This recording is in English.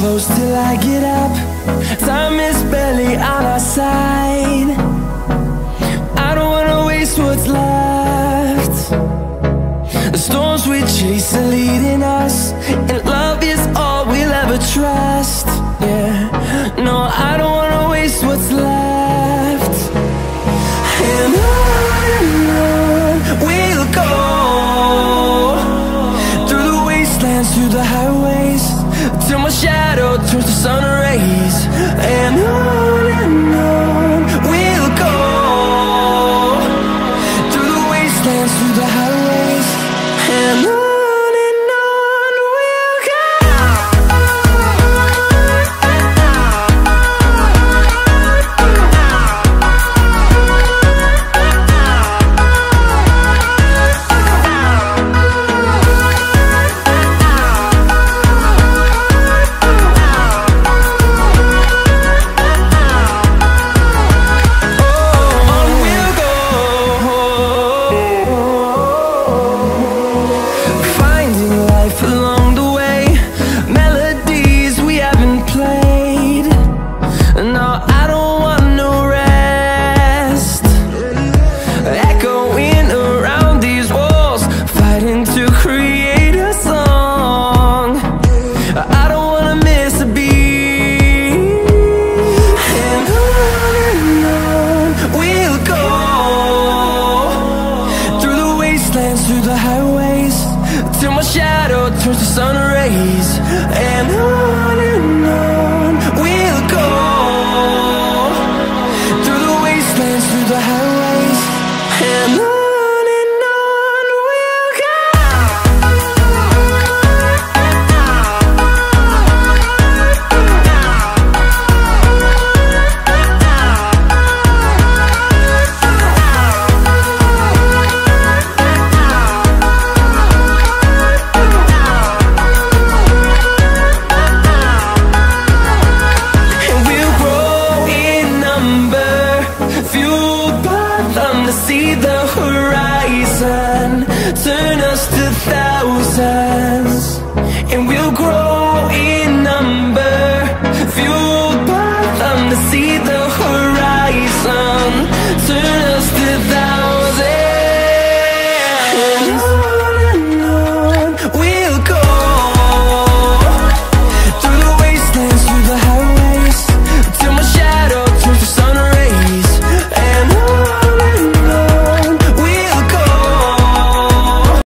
close till I get up. Time is barely on our side. I don't wanna waste what's left. The storms we chase are leading us, and love is all we'll ever trust. Yeah, no, I don't wanna waste what's left. And on we'll go, through the wastelands, through the highways, till my shadow turns to sun rays. And on we'll go, through the wastelands, through the highways, and on we'll go. Through the highways, till my shadow turns to sun rays. And on we'll go, through the wastelands, through the highways, and on we'll go. See the horizon, turn us to thousands, and we'll grow in number, fueled by them to see the